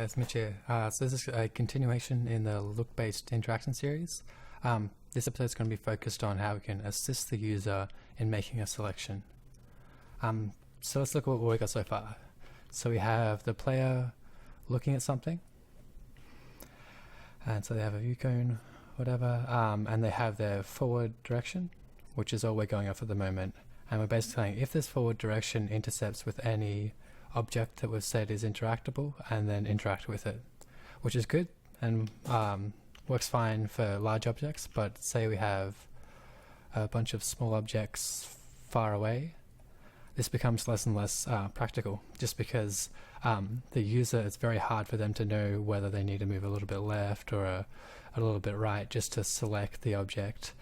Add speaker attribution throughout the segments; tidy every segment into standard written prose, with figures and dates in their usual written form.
Speaker 1: It's Mitch here. So this is a continuation in the look-based interaction series. This episode is going to be focused on how we can assist the user in making a selection. So let's look at what we got so far. So we have the player looking at something, and so they have a view cone, whatever, and they have their forward direction, which is all we're going off at the moment. And we're basically saying if this forward direction intercepts with any object that we've said is interactable, and then interact with it, which is good and works fine for large objects. But say we have a bunch of small objects far away, this becomes less and less practical, just because the user, it's very hard for them to know whether they need to move a little bit left or a little bit right just to select the object.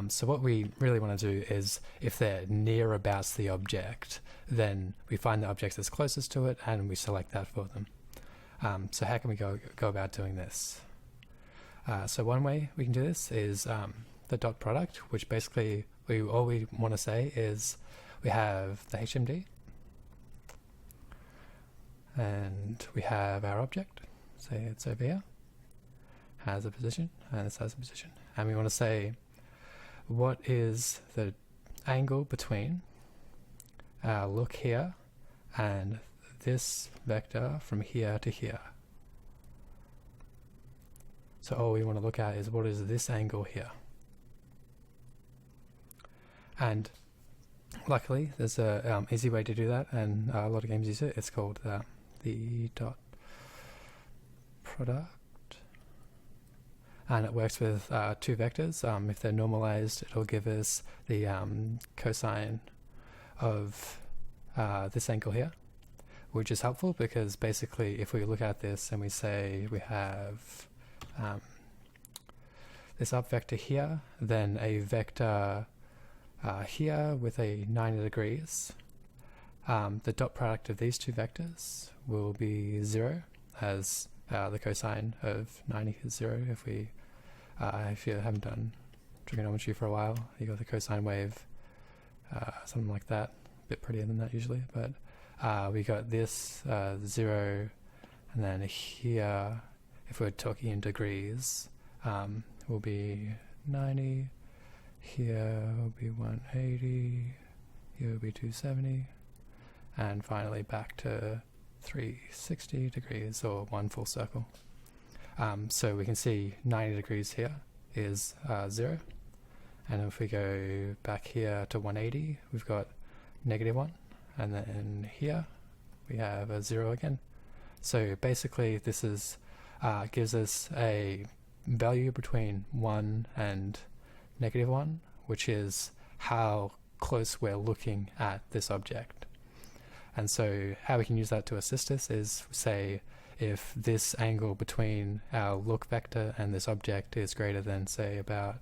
Speaker 1: So what we really want to do is, if they're near about the object, then we find the object that's closest to it and we select that for them. So how can we go about doing this? So one way we can do this is the dot product, which basically all we want to say is we have the HMD and we have our object, say it's over here, has a position and this has a position, and we want to say what is the angle between our look here and this vector from here to here. So all we want to look at is what is this angle here. And luckily there's a easy way to do that, and a lot of games use it. It's called the dot product, and it works with two vectors. If they're normalized, it'll give us the cosine of this angle here, which is helpful because basically if we look at this and we say we have this up vector here, then a vector here with a 90 degrees, the dot product of these two vectors will be 0, as the cosine of 90 is 0. If you haven't done trigonometry for a while, you got the cosine wave, something like that, a bit prettier than that usually, but we got this 0, and then here, if we're talking in degrees, will be 90, here will be 180, here will be 270, and finally back to 360 degrees, or one full circle. So we can see 90 degrees here is 0, and if we go back here to 180, we've got -1, and then here we have a 0 again. So basically this is gives us a value between 1 and -1, which is how close we're looking at this object. And so how we can use that to assist us is, say, if this angle between our look vector and this object is greater than, say, about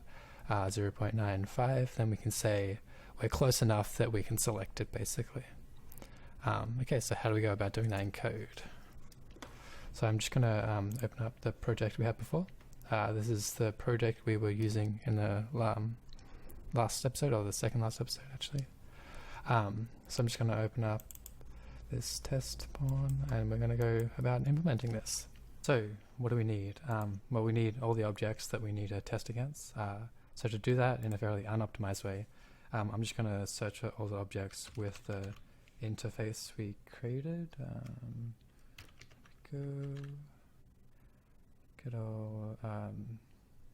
Speaker 1: 0.95, then we can say we're close enough that we can select it, basically. Okay, so how do we go about doing that in code? So I'm just going to open up the project we had before. This is the project we were using in the last episode, or the second last episode, actually. So I'm just going to open up this test spawn, and we're going to go about implementing this. So what do we need? Well, we need all the objects that we need to test against. So to do that in a fairly unoptimized way, I'm just going to search for all the objects with the interface we created. Go get all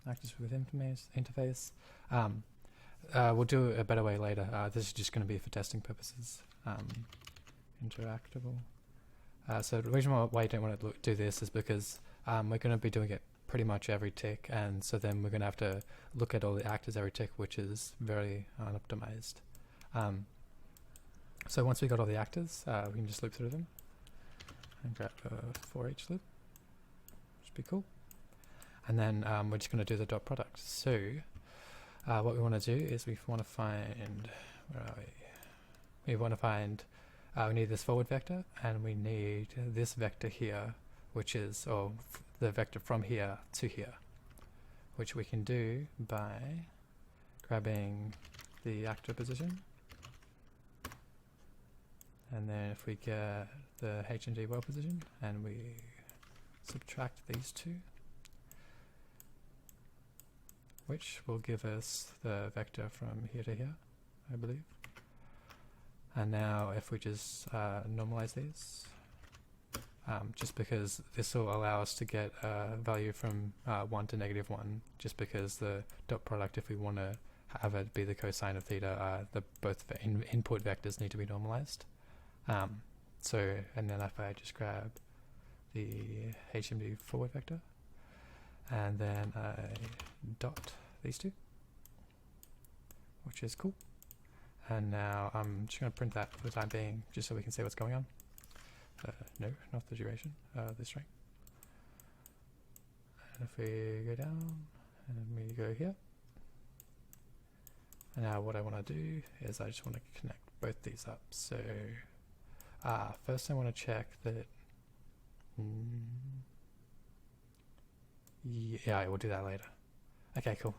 Speaker 1: actors with interface. We'll do a better way later. This is just going to be for testing purposes. Interactable. So the reason why you don't want to do this is because we're going to be doing it pretty much every tick, and so then we're going to have to look at all the actors every tick, which is very unoptimized. So once we got all the actors, we can just loop through them and grab a for each loop. Should be cool. And then we're just going to do the dot product. So what we want to do is we want to find, where are we? We want to find, we need this forward vector, and we need this vector here, which is, or the vector from here to here, which we can do by grabbing the actor position, and then if we get the H and D well position and we subtract these two, which will give us the vector from here to here, I believe. And now if we just normalize these, just because this will allow us to get a value from 1 to -1, just because the dot product, if we want to have it be the cosine of theta, both the input vectors need to be normalized. And then if I just grab the HMD forward vector, and then I dot these two, which is cool. And now I'm just going to print that for the time being, just so we can see what's going on. No, not the duration, the string. And if we go down, and we go here, and now what I want to do is I just want to connect both these up. So first I want to check that, yeah, we'll do that later. Okay, cool.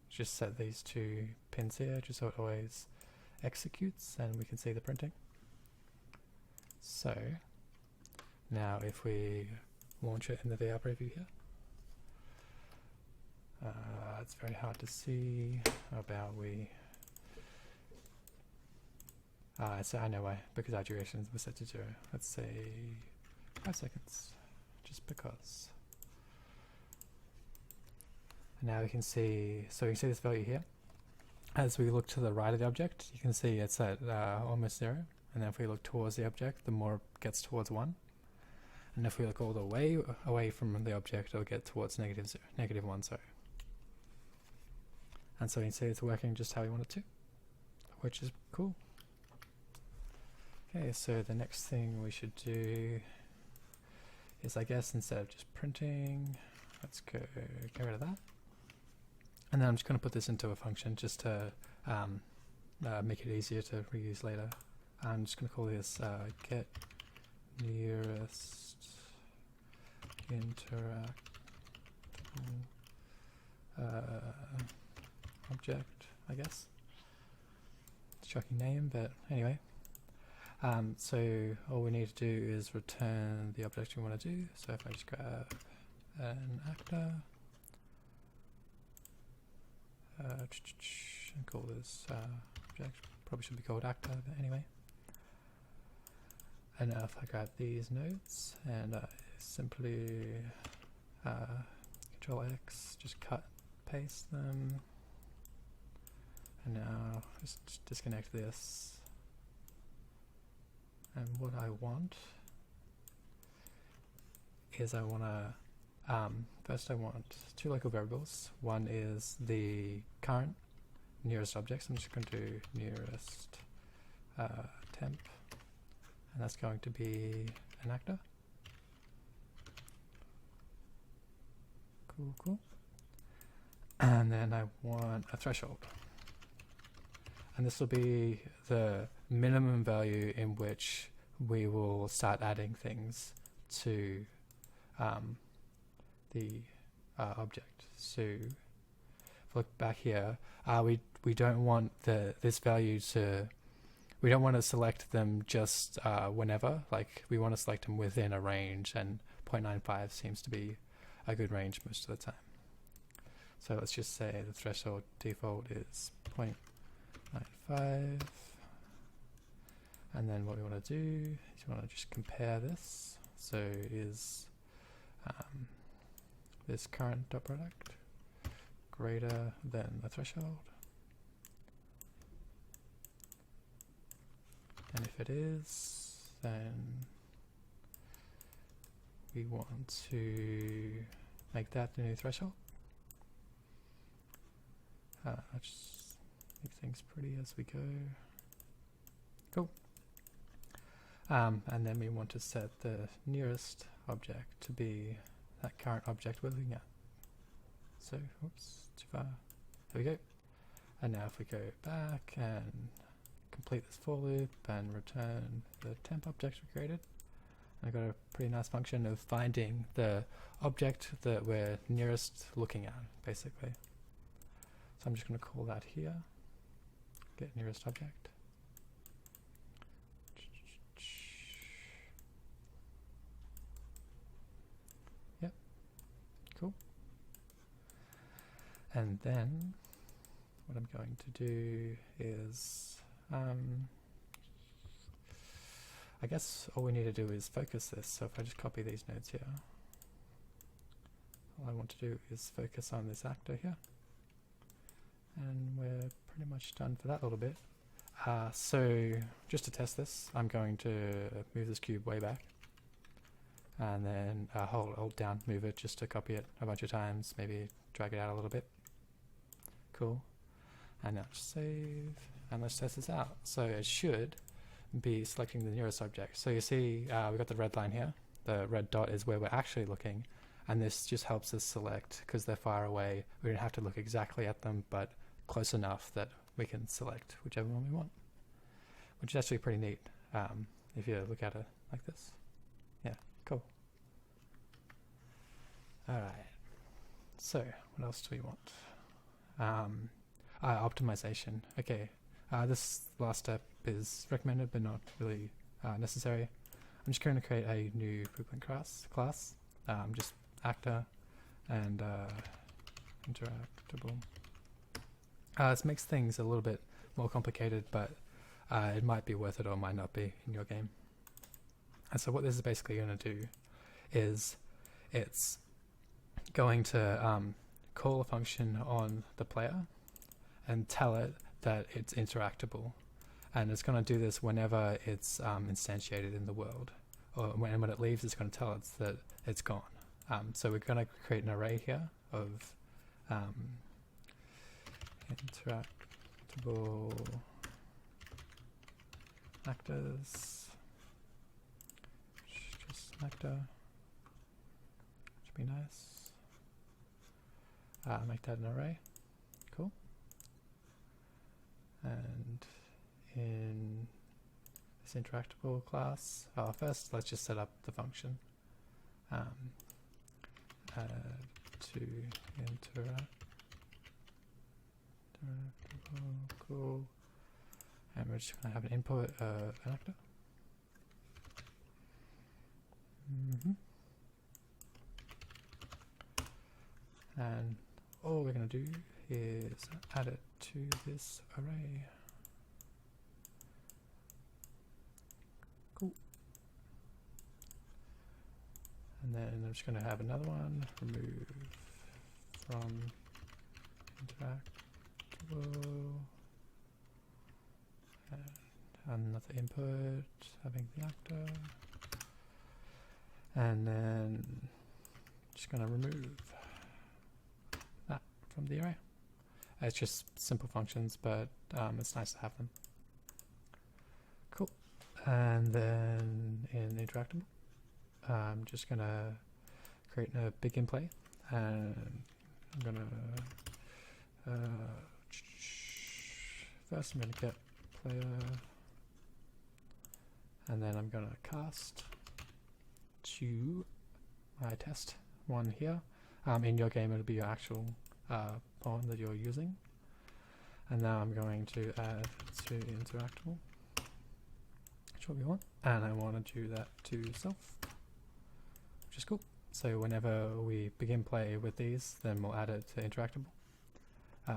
Speaker 1: Just set these two pins here, just so it always executes and we can see the printing. So now if we launch it in the VR preview here, it's very hard to see. How about we so I know why, because our duration was set to 0. Let's say 5 seconds, just because. And now we can see, so we can see this value here. As we look to the right of the object, you can see it's at almost 0. And then if we look towards the object, the more it gets towards 1. And if we look all the way away from the object, it'll get towards -1, sorry. And so you can see it's working just how we want it to, which is cool. Okay, so the next thing we should do is, I guess, instead of just printing, let's get rid of that. And then I'm just going to put this into a function just to make it easier to reuse later. I'm just going to call this get nearest interactable object, I guess. Shocking name, but anyway. So all we need to do is return the object we want to do. So if I just grab an actor, and call this object, probably should be called actor, but anyway. And now if I grab these nodes and simply Control X, just cut, paste them, and now just disconnect this. And what I want is I want to, first I want two local variables. One is the current nearest object, so I'm just going to do nearest temp, and that's going to be an actor. Cool, cool. And then I want a threshold. And this will be the minimum value in which we will start adding things to the object. So if we look back here, we don't want this value to, we don't want to select them just whenever, like we want to select them within a range, and 0.95 seems to be a good range most of the time. So let's just say the threshold default is 0.95, and then what we want to do is we want to just compare this. So is this current dot product greater than the threshold? And if it is, then we want to make that the new threshold. Just make things pretty as we go. Cool. And then we want to set the nearest object to be that current object we're looking at. So, oops, too far. There we go. And now if we go back and complete this for loop and return the temp object we created, I got a pretty nice function of finding the object that we're nearest looking at, basically. So I'm just going to call that here, get nearest object. And then what I'm going to do is, I guess all we need to do is focus this. So if I just copy these nodes here, all I want to do is focus on this actor here. And we're pretty much done for that little bit. So just to test this, I'm going to move this cube way back. And then hold down, move it just to copy it a bunch of times, maybe drag it out a little bit. Cool. And now save, and let's test this out. So it should be selecting the nearest object. So you see we've got the red line here. The red dot is where we're actually looking, and this just helps us select because they're far away. We don't have to look exactly at them, but close enough that we can select whichever one we want, which is actually pretty neat if you look at it like this. Yeah, cool. Alright, so what else do we want? Optimization. Okay, this last step is recommended but not really necessary. I'm just going to create a new Brooklyn class, just actor and interactable. This makes things a little bit more complicated, but it might be worth it or might not be in your game. And so what this is basically going to do is it's going to call a function on the player and tell it that it's interactable, and it's going to do this whenever it's instantiated in the world, or when it leaves it's going to tell it that it's gone. So we're going to create an array here of interactable actors, just an actor, should be nice. Make that an array. Cool. And in this interactable class, first let's just set up the function. Add to interactable, cool. And we're just going to have an input of an actor. And all we're going to do is add it to this array. Cool. And then I'm just going to have another one, remove from interactable, and another input, having the actor, and then just going to remove that from the array. It's just simple functions, but it's nice to have them. Cool. And then in interactable, I'm just going to create a begin play, and I'm going to first I'm going to get player, and then I'm going to cast to my test one here. In your game it'll be your actual pawn that you're using, and now I'm going to add to interactable, which is what we want, and I want to do that to self, which is cool. So whenever we begin play with these, then we'll add it to interactable,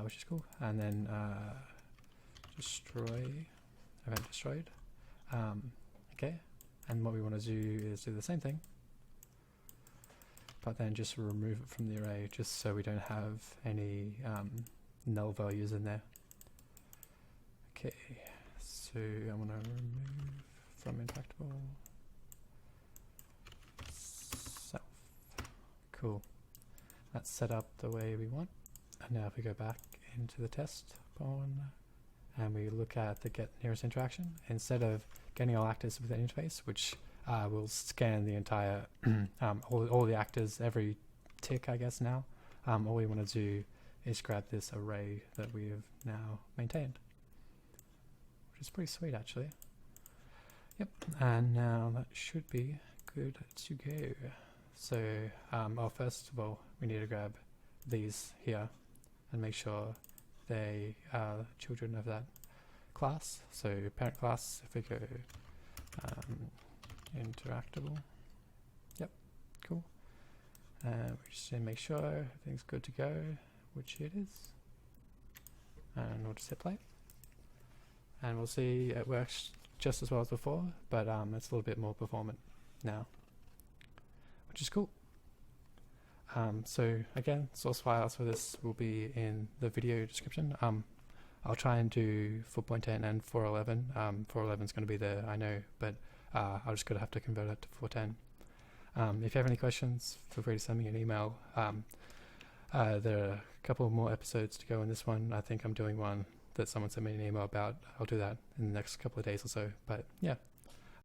Speaker 1: which is cool. And then destroy, event destroyed. Okay, and what we want to do is do the same thing, but then just remove it from the array, just so we don't have any null values in there. Okay, so I want to remove from interactable self. Cool. That's set up the way we want. And now if we go back into the test pawn and we look at the get nearest interaction, instead of getting all actors with an interface, which will scan the entire all the actors every tick, I guess now. All we want to do is grab this array that we have now maintained, which is pretty sweet actually. Yep, and now that should be good to go. So, well, first of all, we need to grab these here and make sure they are children of that class. So parent class, if we go interactable. Yep, cool. We just need to make sure everything's good to go. which it is, and we'll just hit play, and we'll see it works just as well as before, but it's a little bit more performant now, which is cool. So again, source files for this will be in the video description. I'll try and do 4.10 and 4.11. 4.11 is going to be there, I know, but I'll just have to convert it to 4.10. If you have any questions, feel free to send me an email. There are a couple more episodes to go in this one. I think I'm doing one that someone sent me an email about. I'll do that in the next couple of days or so. But yeah,